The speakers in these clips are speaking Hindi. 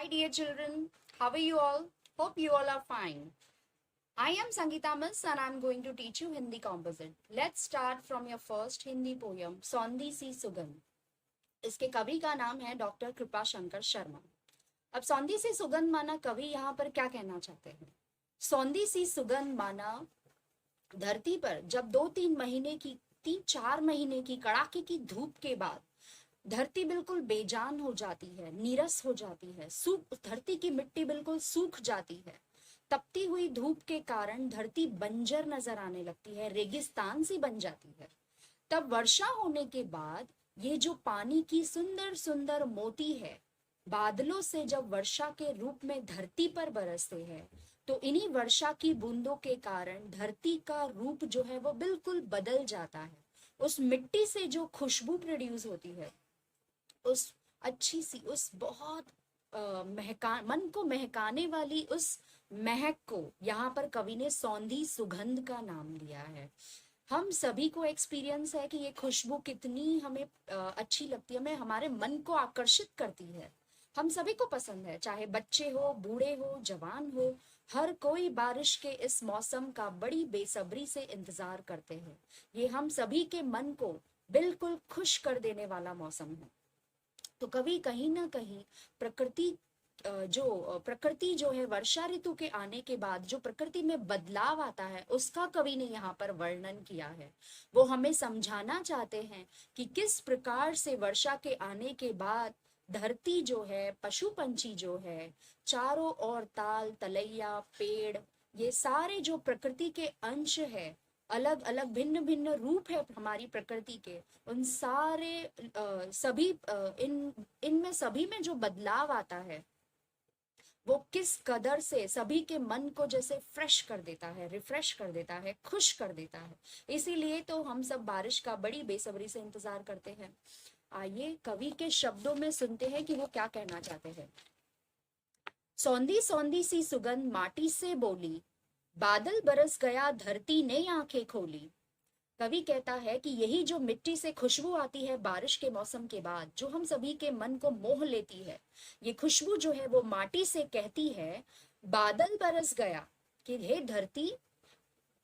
Hi, dear children. How are you all? Hope you all are fine. I am Sangeeta Miss and I am going to teach you Hindi composite. Let's start from your first Hindi poem, सौंधी सी सुगंध. इसके कवि का नाम है डॉक्टर कृपा शंकर शर्मा. अब सौंधी सी सुगंध माना कवि यहाँ पर क्या कहना चाहते हैं? सौंधी सी सुगंध माना धरती पर जब 2-3 महीने की 3-4 महीने की कड़ाके की धूप के बाद धरती बिल्कुल बेजान हो जाती है, नीरस हो जाती है, सूख धरती की मिट्टी बिल्कुल सूख जाती है. तपती हुई धूप के कारण धरती बंजर नजर आने लगती है, रेगिस्तान सी बन जाती है. तब वर्षा होने के बाद ये जो पानी की सुंदर सुंदर मोती है, बादलों से जब वर्षा के रूप में धरती पर बरसते हैं, तो इन्हीं वर्षा की बूंदों के कारण धरती का रूप जो है वो बिल्कुल बदल जाता है. उस मिट्टी से जो खुशबू प्रोड्यूस होती है, उस अच्छी सी उस बहुत मन को महकाने वाली उस महक को यहाँ पर कवि ने सौंधी सुगंध का नाम दिया है. हम सभी को एक्सपीरियंस है कि ये खुशबू कितनी हमें अच्छी लगती है, हमें हमारे मन को आकर्षित करती है. हम सभी को पसंद है, चाहे बच्चे हो, बूढ़े हो, जवान हो, हर कोई बारिश के इस मौसम का बड़ी बेसब्री से इंतजार करते हैं. ये हम सभी के मन को बिल्कुल खुश कर देने वाला मौसम है. तो कवि कहीं ना कहीं प्रकृति प्रकृति जो है वर्षा ऋतु के आने के बाद जो प्रकृति में बदलाव आता है उसका कवि ने यहाँ पर वर्णन किया है. वो हमें समझाना चाहते हैं कि किस प्रकार से वर्षा के आने के बाद धरती जो है, पशु पंछी जो है, चारों ओर ताल तलैया पेड़, ये सारे जो प्रकृति के अंश है, अलग अलग भिन्न भिन्न रूप है हमारी प्रकृति के, उन सारे सभी इनमें सभी में जो बदलाव आता है वो किस कदर से सभी के मन को जैसे फ्रेश कर देता है, रिफ्रेश कर देता है, खुश कर देता है. इसीलिए तो हम सब बारिश का बड़ी बेसब्री से इंतजार करते हैं. आइए कवि के शब्दों में सुनते हैं कि वो क्या कहना चाहते हैं. सौंधी सौंधी सी सुगंध माटी से बोली, बादल बरस गया धरती ने आंखें खोली. कवि कहता है कि यही जो मिट्टी से खुशबू आती है बारिश के मौसम के बाद, जो हम सभी के मन को मोह लेती है, ये खुशबू जो है वो माटी से कहती है, बादल बरस गया, कि हे धरती,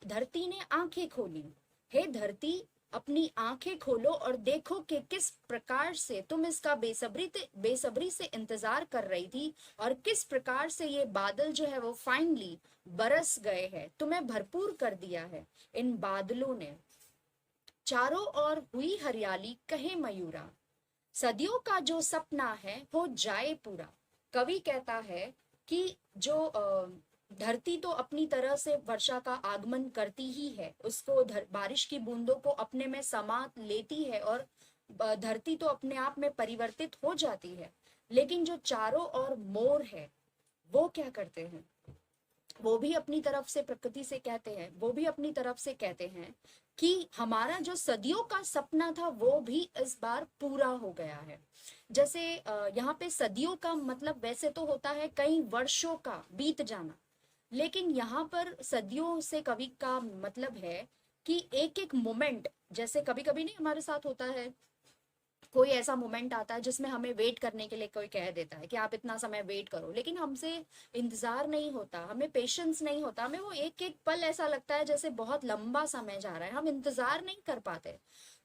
धरती ने आंखें खोली. हे धरती, अपनी आंखें खोलो और देखो कि किस प्रकार से तुम इसका बेसब्री से इंतजार कर रही थी और किस प्रकार से ये बादल जो है वो फाइनली बरस गए हैं, तुम्हें भरपूर कर दिया है इन बादलों ने. चारों ओर हुई हरियाली कहे मयूरा, सदियों का जो सपना है हो जाए पूरा. कवि कहता है कि जो धरती तो अपनी तरह से वर्षा का आगमन करती ही है, उसको बारिश की बूंदों को अपने में समा लेती है और धरती तो अपने आप में परिवर्तित हो जाती है. लेकिन जो चारों ओर मोर है वो क्या करते हैं, वो भी अपनी तरफ से प्रकृति से कहते हैं, वो भी अपनी तरफ से कहते हैं कि हमारा जो सदियों का सपना था वो भी इस बार पूरा हो गया है. जैसे यहाँ पे सदियों का मतलब वैसे तो होता है कई वर्षों का बीत जाना, लेकिन यहाँ पर सदियों से कवि का मतलब है कि एक एक मोमेंट, जैसे कभी कभी नहीं हमारे साथ होता है, कोई ऐसा मोमेंट आता है जिसमें हमें वेट करने के लिए कोई कह देता है कि आप इतना समय वेट करो, लेकिन हमसे इंतजार नहीं होता, हमें पेशेंस नहीं होता, हमें वो एक एक पल ऐसा लगता है जैसे बहुत लंबा समय जा रहा है, हम इंतजार नहीं कर पाते.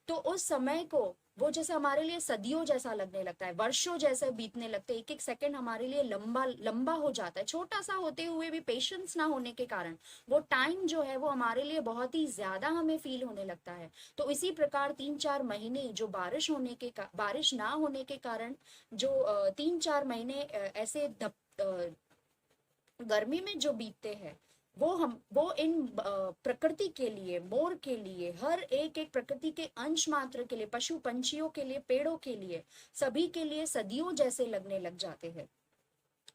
तो उस समय को वो जैसे हमारे लिए सदियों जैसा लगने लगता है, वर्षों जैसे बीतने लगते, एक एक सेकंड हमारे लिए लंबा लंबा हो जाता है. छोटा सा होते हुए भी पेशेंस ना होने के कारण वो टाइम जो है वो हमारे लिए बहुत ही ज्यादा हमें फील होने लगता है. तो इसी प्रकार 3-4 महीने जो बारिश ना होने के कारण जो 3-4 महीने ऐसे गर्मी में जो बीतते हैं, वो इन प्रकृति के लिए, मोर के लिए, हर एक एक प्रकृति के अंश मात्र के लिए, पशु पंछियों के लिए, पेड़ों के लिए, सभी के लिए सदियों जैसे लगने लग जाते हैं.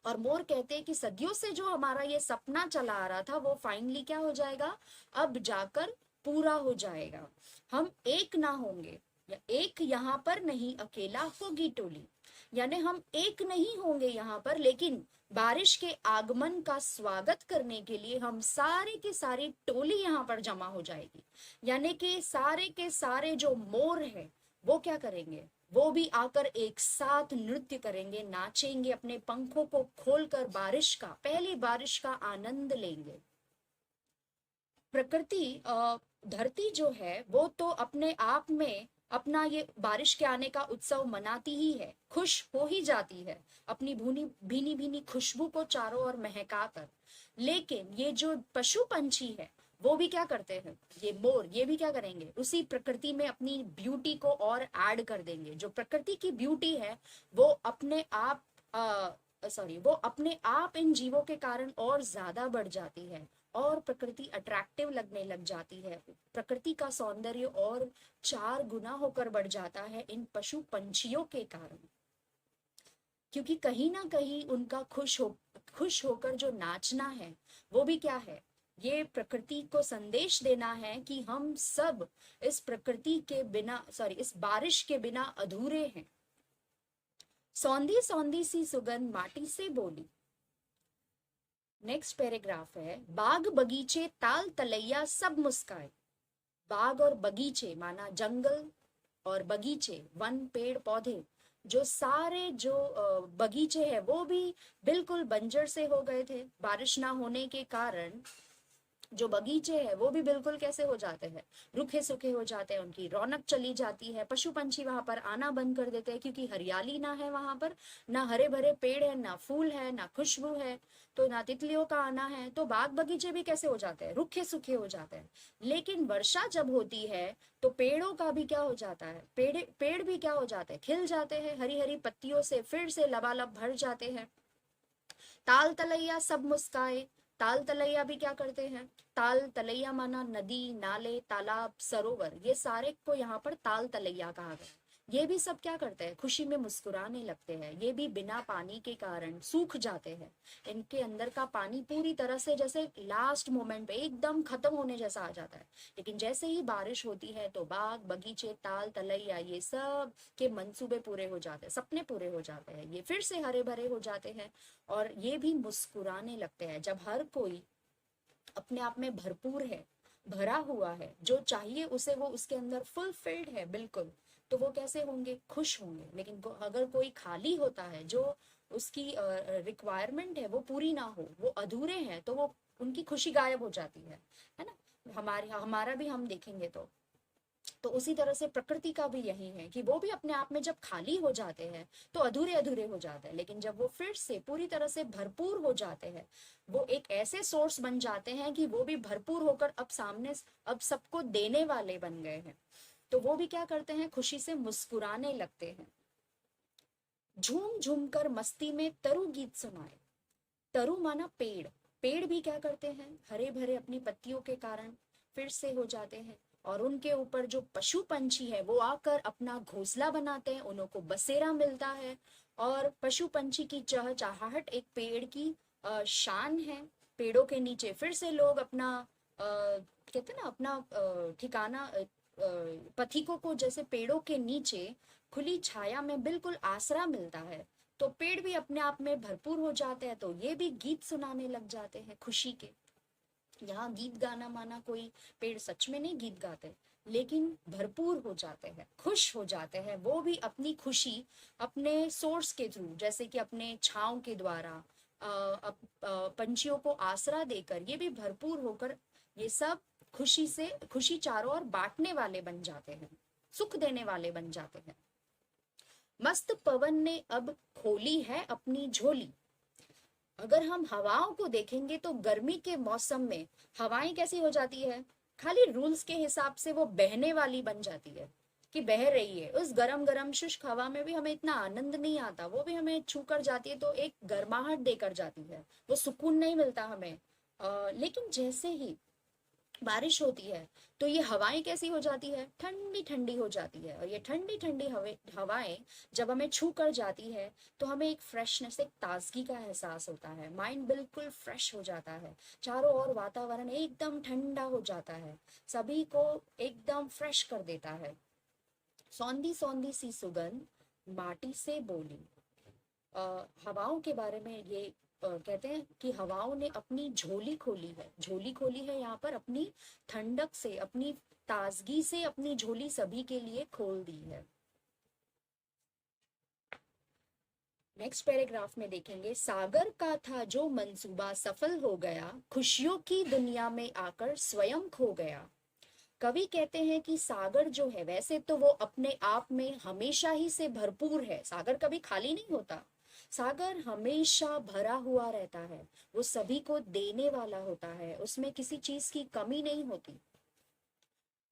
और मोर कहते हैं कि सदियों से जो हमारा ये सपना चला आ रहा था वो फाइनली क्या हो जाएगा, अब जाकर पूरा हो जाएगा. हम एक ना होंगे, या एक यहाँ पर नहीं, अकेला होगी टोली. यानी हम एक नहीं होंगे यहाँ पर, लेकिन बारिश के आगमन का स्वागत करने के लिए हम सारे के सारी टोली यहाँ पर जमा हो जाएगी. यानी कि सारे के सारे जो मोर है वो क्या करेंगे, वो भी आकर एक साथ नृत्य करेंगे, नाचेंगे, अपने पंखों को खोलकर बारिश का, पहली बारिश का आनंद लेंगे। प्रकृति धरती जो है वो तो अपने आप में अपना ये बारिश के आने का उत्सव मनाती ही है, खुश हो ही जाती है, अपनी भूनी भीनी भीनी खुशबू को चारों ओर महका कर। लेकिन ये जो पशु पंछी है वो भी क्या करते हैं, ये मोर, ये भी क्या करेंगे, उसी प्रकृति में अपनी ब्यूटी को और ऐड कर देंगे। जो प्रकृति की ब्यूटी है वो अपने आप वो अपने आप इन जीवों के कारण और ज्यादा बढ़ जाती है और प्रकृति अट्रैक्टिव लगने लग जाती है। प्रकृति का सौंदर्य और 4 गुना होकर बढ़ जाता है इन पशु पंछियों के कारण, क्योंकि कहीं ना कहीं उनका खुश होकर जो नाचना है वो भी क्या है, ये प्रकृति को संदेश देना है कि हम सब इस प्रकृति के बिना, इस बारिश के बिना अधूरे हैं। सौंधी सौंधी सी सुगंध माटी से बोली। नेक्स्ट पैराग्राफ है, बाग बगीचे ताल तलैया सब मुस्काए। बाग और बगीचे माना जंगल और बगीचे, वन पेड़ पौधे, जो सारे जो बगीचे हैं वो भी बिल्कुल बंजर से हो गए थे बारिश ना होने के कारण। जो बगीचे हैं वो भी बिल्कुल कैसे हो जाते हैं, रूखे सूखे हो जाते हैं, उनकी रौनक चली जाती है, पशु पंछी वहां पर आना बंद कर देते हैं क्योंकि हरियाली ना है वहां पर, ना हरे भरे पेड़ है, ना फूल है, ना खुशबू है, तो ना तितलियों का आना है, तो बाग बगीचे भी कैसे हो जाते हैं, रूखे सूखे हो जाते हैं। लेकिन वर्षा जब होती है तो पेड़ों का भी क्या हो जाता है, पेड़ भी क्या हो जाते हैं, खिल जाते हैं, हरी हरी पत्तियों से फिर से लबालब भर जाते हैं। ताल तलैया सब मुस्काए। ताल तलैया भी क्या करते हैं, ताल तलैया माना नदी, नाले, तालाब, सरोवर, ये सारे को यहाँ पर ताल तलैया कहा गया। ये भी सब क्या करते हैं, खुशी में मुस्कुराने लगते हैं। ये भी बिना पानी के कारण सूख जाते हैं, इनके अंदर का पानी पूरी तरह से जैसे लास्ट मोमेंट पे एकदम खत्म होने जैसा आ जाता है। लेकिन जैसे ही बारिश होती है तो बाग बगीचे ताल तलैया ये सब के मंसूबे पूरे हो जाते हैं, सपने पूरे हो जाते हैं, ये फिर से हरे भरे हो जाते हैं और ये भी मुस्कुराने लगते हैं। जब हर कोई अपने आप में भरपूर है, भरा हुआ है, जो चाहिए उसे वो उसके अंदर फुलफिल्ड है बिल्कुल, तो वो कैसे होंगे, खुश होंगे। लेकिन अगर कोई खाली होता है, जो उसकी रिक्वायरमेंट है वो पूरी ना हो, वो अधूरे हैं, तो वो उनकी खुशी गायब हो जाती है ना। हमारा भी हम देखेंगे तो उसी तरह से प्रकृति का भी यही है कि वो भी अपने आप में जब खाली हो जाते हैं तो अधूरे अधूरे हो जाते हैं, लेकिन जब वो फिर से पूरी तरह से भरपूर हो जाते हैं, वो एक ऐसे सोर्स बन जाते हैं कि वो भी भरपूर होकर अब सबको देने वाले बन गए हैं। तो वो भी क्या करते हैं, खुशी से मुस्कुराने लगते हैं। झूम झूम कर मस्ती में तरु गीत सुनाए। तरु माना पेड़, पेड़ भी क्या करते हैं, हरे भरे अपनी पत्तियों के कारण फिर से हो जाते हैं और उनके ऊपर जो पशु पंछी है वो आकर अपना घोंसला बनाते हैं, उनको बसेरा मिलता है। और पशु पंछी की चहचहाहट एक पेड़ की शान है। पेड़ों के नीचे फिर से लोग अपना कहते हैं ना, अपना ठिकाना, पथिकों को जैसे पेड़ों के नीचे खुली छाया में बिल्कुल आसरा मिलता है, तो पेड़ भी अपने आप में भरपूर हो जाते हैं, तो ये भी गीत सुनाने लग जाते हैं खुशी के। यहाँ गीत गाना माना कोई पेड़ सच में नहीं गीत गाते, लेकिन भरपूर हो जाते हैं, खुश हो जाते हैं। वो भी अपनी खुशी अपने सोर्स के थ्रू, जैसे कि अपने छांव के द्वारा, पंछियों को आसरा देकर, ये भी भरपूर होकर ये सब खुशी चारों ओर बांटने वाले बन जाते हैं, सुख देने वाले बन जाते हैं। मस्त पवन ने अब खोली है अपनी झोली। अगर हम हवाओं को देखेंगे तो गर्मी के मौसम में हवाएं कैसी हो जाती है, खाली रूल्स के हिसाब से वो बहने वाली बन जाती है कि बह रही है। उस गरम गरम शुष्क हवा में भी हमें इतना आनंद नहीं आता, वो भी हमें छू कर जाती है तो एक गर्माहट देकर जाती है, वो सुकून नहीं मिलता हमें। लेकिन जैसे ही बारिश होती है तो ये हवाएं कैसी हो जाती है, ठंडी ठंडी हो जाती है। और ये ठंडी ठंडी हवाएं जब हमें छू कर जाती है तो हमें एक फ्रेशनेस, एक ताजगी का एहसास होता है, माइंड बिल्कुल फ्रेश हो जाता है, चारों ओर वातावरण एकदम ठंडा हो जाता है, सभी को एकदम फ्रेश कर देता है। सौंधी सौंधी सी सुगंध माटी से बोली। हवाओं के बारे में ये कहते हैं कि हवाओं ने अपनी झोली खोली है, झोली खोली है यहाँ पर अपनी ठंडक से, अपनी ताजगी से अपनी झोली सभी के लिए खोल दी है। नेक्स्ट पैराग्राफ में देखेंगे, सागर का था जो मंसूबा सफल हो गया, खुशियों की दुनिया में आकर स्वयं खो गया। कवि कहते हैं कि सागर जो है वैसे तो वो अपने आप में हमेशा ही से भरपूर है, सागर कभी खाली नहीं होता, सागर हमेशा भरा हुआ रहता है, वो सभी को देने वाला होता है, उसमें किसी चीज की कमी नहीं होती।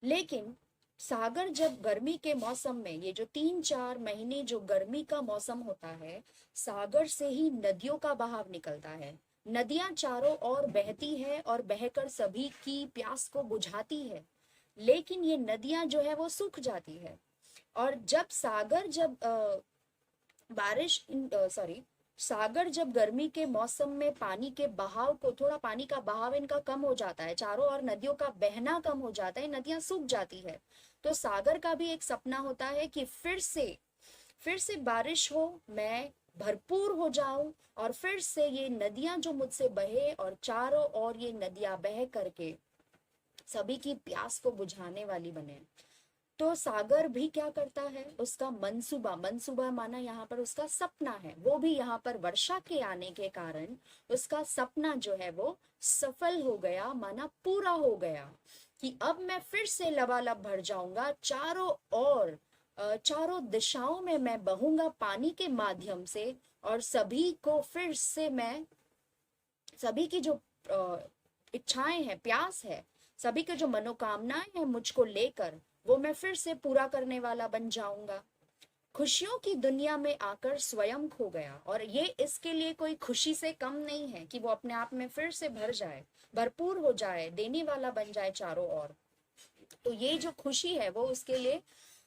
लेकिन सागर जब गर्मी के मौसम में, ये जो 3-4 महीने जो गर्मी का मौसम होता है, सागर से ही नदियों का बहाव निकलता है, नदियां चारों ओर बहती है और बहकर सभी की प्यास को बुझाती है। लेकिन ये नदियां जो है वो सूख जाती है, और जब सागर जब बारिश सॉरी सागर जब गर्मी के मौसम में पानी के बहाव को, थोड़ा पानी का बहाव इनका कम हो जाता है, चारों ओर नदियों का बहना कम हो जाता है, नदियां सूख जाती है, तो सागर का भी एक सपना होता है कि फिर से बारिश हो, मैं भरपूर हो जाऊं, और फिर से ये नदियां जो मुझसे बहे और चारों ओर ये नदियां बह करके सभी की प्यास को बुझाने वाली बने। तो सागर भी क्या करता है, उसका मंसूबा, मंसूबा माना यहाँ पर उसका सपना है, वो भी यहाँ पर वर्षा के आने के कारण उसका सपना जो है वो सफल हो गया, माना पूरा हो गया, कि अब मैं फिर से लबालब भर जाऊंगा, चारों ओर चारों दिशाओं में मैं बहूंगा पानी के माध्यम से, और सभी को फिर से मैं, सभी की जो इच्छाएं हैं, प्यास है, सभी के जो मनोकामनाएं हैं मुझको लेकर, वो मैं फिर से पूरा करने वाला बन जाऊंगा। खुशियों की दुनिया में आकर स्वयं खो गया, और ये इसके लिए कोई खुशी से कम नहीं है कि वो अपने आप में फिर से भर जाए, भरपूर हो जाए, देने वाला बन जाए चारों ओर। तो ये जो खुशी है वो उसके लिए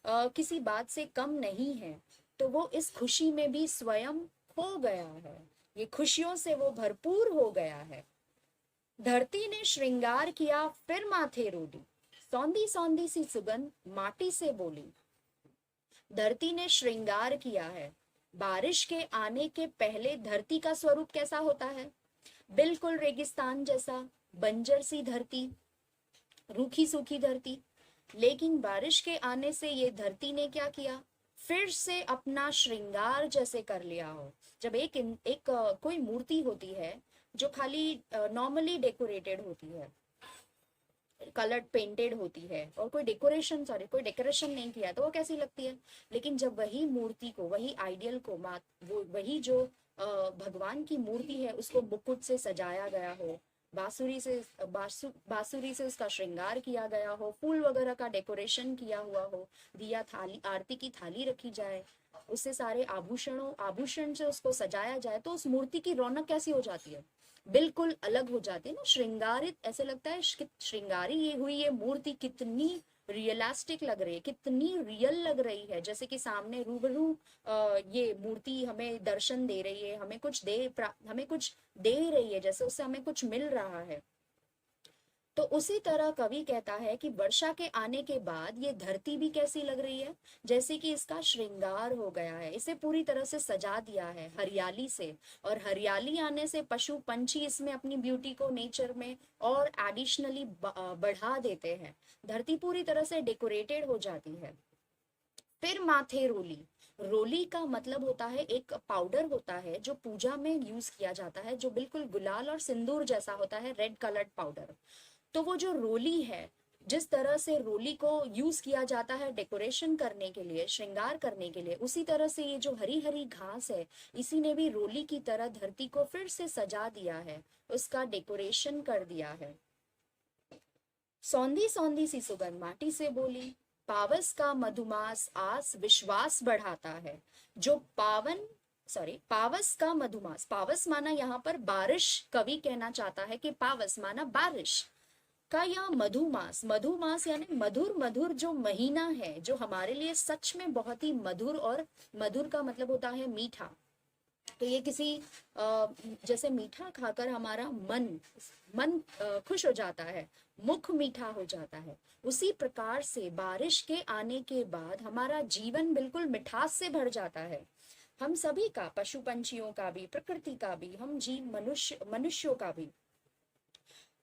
किसी बात से कम नहीं है, तो वो इस खुशी में भी स्वयं खो गया है, ये खुशियों से वो भरपूर हो गया है। धरती ने श्रृंगार किया फिर माथे रोली, सौंधी सौंधी सी सुगंध माटी से बोली। धरती ने श्रृंगार किया है, बारिश के आने के पहले धरती का स्वरूप कैसा होता है, बिल्कुल रेगिस्तान जैसा, बंजर सी धरती, रूखी सूखी धरती। लेकिन बारिश के आने से ये धरती ने क्या किया, फिर से अपना श्रृंगार जैसे कर लिया हो। जब कोई मूर्ति होती है जो खाली नॉर्मली डेकोरेटेड होती है, कलर्ड पेंटेड होती है, और कोई डेकोरेशन नहीं किया, तो वो कैसी लगती है। लेकिन जब वही मूर्ति को, वही आइडियल को, वही जो भगवान की मूर्ति है उसको मुकुट से सजाया गया हो, बांसुरी से उसका श्रृंगार किया गया हो, फूल वगैरह का डेकोरेशन किया हुआ हो, दिया थाली, आरती की थाली रखी जाए, उससे सारे आभूषण से उसको सजाया जाए, तो उस मूर्ति की रौनक कैसी हो जाती है, बिल्कुल अलग हो जाती है ना, श्रृंगारित, ऐसे लगता है श्रृंगारी ये हुई ये मूर्ति कितनी रियलिस्टिक लग रही है, कितनी रियल लग रही है, जैसे कि सामने रूबरू ये मूर्ति हमें दर्शन दे रही है, हमें कुछ दे रही है, जैसे उससे हमें कुछ मिल रहा है। तो उसी तरह कवि कहता है कि वर्षा के आने के बाद ये धरती भी कैसी लग रही है, जैसे कि इसका श्रृंगार हो गया है, इसे पूरी तरह से सजा दिया है हरियाली से, और हरियाली आने से पशु पंछी इसमें अपनी ब्यूटी को नेचर में और एडिशनली बढ़ा देते हैं, धरती पूरी तरह से डेकोरेटेड हो जाती है। फिर माथे रोली, रोली का मतलब होता है एक पाउडर होता है जो पूजा में यूज किया जाता है, जो बिल्कुल गुलाल और सिंदूर जैसा होता है, रेड कलर्ड पाउडर। तो वो जो रोली है, जिस तरह से रोली को यूज किया जाता है डेकोरेशन करने के लिए, श्रृंगार करने के लिए, उसी तरह से ये जो हरी हरी घास है, इसी ने भी रोली की तरह धरती को फिर से सजा दिया है, उसका डेकोरेशन कर दिया है। सौंधी सौंधी सी सुगंध माटी से बोली, पावस का मधुमास आस विश्वास बढ़ाता है, जो पावस का मधुमास, पावस माना यहाँ पर बारिश, कवि कहना चाहता है कि पावस माना बारिश का, या मधुमास, मधुमास यानी मधुर, मधुर जो महीना है, जो हमारे लिए सच में बहुत ही मधुर, और मधुर का मतलब होता है मीठा। तो ये किसी जैसे मीठा खाकर हमारा मन मन खुश हो जाता है, मुख मीठा हो जाता है, उसी प्रकार से बारिश के आने के बाद हमारा जीवन बिल्कुल मिठास से भर जाता है, हम सभी का, पशु पंछियों का भी, प्रकृति का भी, हम मनुष्यों का भी।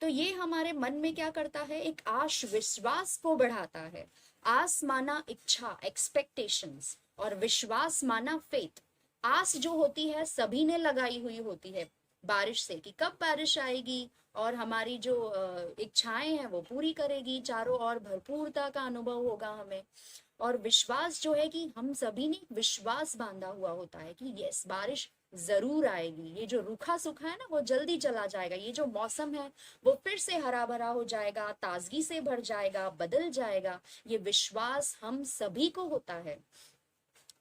तो ये हमारे मन में क्या करता है, एक आश विश्वास को बढ़ाता है। आस माना इच्छा, एक्सपेक्टेशंस, और विश्वास माना फेथ, आस जो होती है सभी ने लगाई हुई होती है बारिश से कि कब बारिश आएगी और हमारी जो इच्छाएं हैं वो पूरी करेगी, चारों ओर भरपूरता का अनुभव होगा हमें। और विश्वास जो है कि हम सभी ने विश्वास बांधा हुआ होता है कि यस बारिश जरूर आएगी, ये जो रूखा सूखा है ना वो जल्दी चला जाएगा, ये जो मौसम है वो फिर से हरा भरा हो जाएगा, ताजगी से भर जाएगा, बदल जाएगा। ये विश्वास हम सभी को होता है।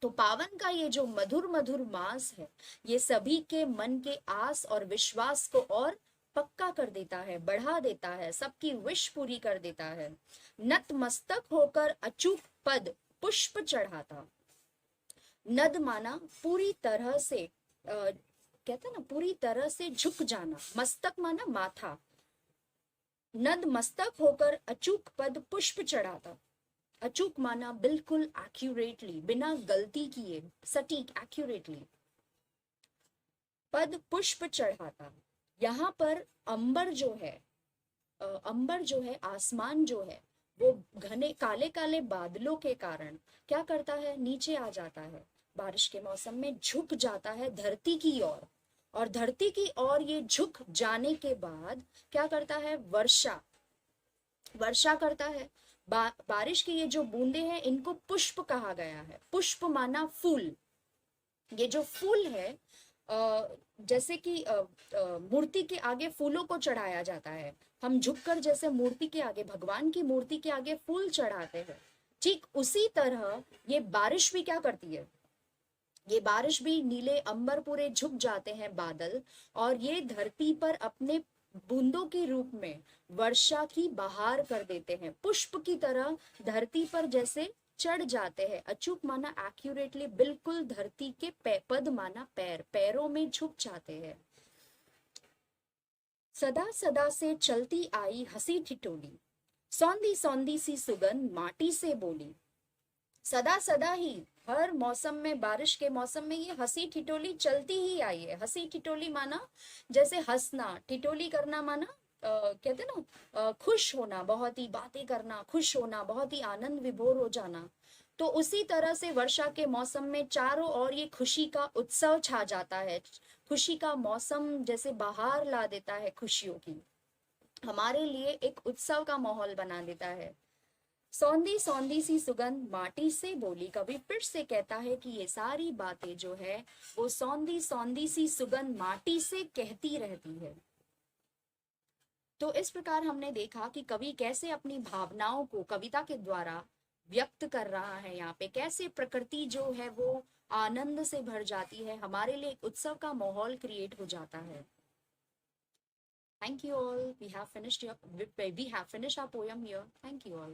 तो पावन का ये जो मधुर मधुर मास है ये सभी के मन के आस और विश्वास को और पक्का कर देता है, बढ़ा देता है, सबकी विश पूरी कर देता है। नत मस्तक होकर अचूक पद पुष्प चढ़ाता। नद माना पूरी तरह से कहते ना पूरी तरह से झुक जाना, मस्तक माना माथा। नद मस्तक होकर अचूक पद पुष्प चढ़ाता। अचूक माना बिल्कुल एक्यूरेटली, बिना गलती किए, सटीक एक्यूरेटली। पद पुष्प चढ़ाता, यहाँ पर अंबर जो है, अंबर जो है, आसमान जो है वो घने काले काले बादलों के कारण क्या करता है, नीचे आ जाता है, बारिश के मौसम में झुक जाता है धरती की ओर। और धरती की ओर ये झुक जाने के बाद क्या करता है, वर्षा, वर्षा करता है। बारिश की ये जो बूंदे हैं इनको पुष्प कहा गया है। पुष्प माना फूल। ये जो फूल है जैसे कि मूर्ति के आगे फूलों को चढ़ाया जाता है, हम झुककर जैसे मूर्ति के आगे, भगवान की मूर्ति के आगे फूल चढ़ाते हैं, ठीक उसी तरह ये बारिश भी क्या करती है, ये बारिश भी, नीले अंबर पूरे झुक जाते हैं बादल, और ये धरती पर अपने बूंदों के रूप में वर्षा की बहार कर देते हैं, पुष्प की तरह धरती पर जैसे चढ़ जाते हैं। अचूक माना एक्यूरेटली, बिल्कुल धरती के पद माना पैर, पैरों में झुक जाते हैं। सदा सदा से चलती आई हंसी ठिठोली, सौंधी सौंधी सी सुगंध माटी से बोली। सदा सदा ही, हर मौसम में, बारिश के मौसम में ये हंसी ठिठोली चलती ही आई है। हंसी ठिठोली माना जैसे हंसना, ठिठोली करना माना कहते ना खुश होना, बहुत ही बातें करना, खुश होना, बहुत ही आनंद विभोर हो जाना। तो उसी तरह से वर्षा के मौसम में चारों ओर ये खुशी का उत्सव छा जाता है, खुशी का मौसम जैसे बहार ला देता है, खुशियों की हमारे लिए एक उत्सव का माहौल बना देता है। सौंधी सौंधी सी सुगंध माटी से बोली, कवि फिर से कहता है कि ये सारी बातें जो है वो सौंधी सौंधी सी सुगंध माटी से कहती रहती है। तो इस प्रकार हमने देखा कि कवि कैसे अपनी भावनाओं को कविता के द्वारा व्यक्त कर रहा है। यहाँ पे कैसे प्रकृति जो है वो आनंद से भर जाती है, हमारे लिए एक उत्सव का माहौल क्रिएट हो जाता है। Thank you all. We have finished our poem here. Thank you all.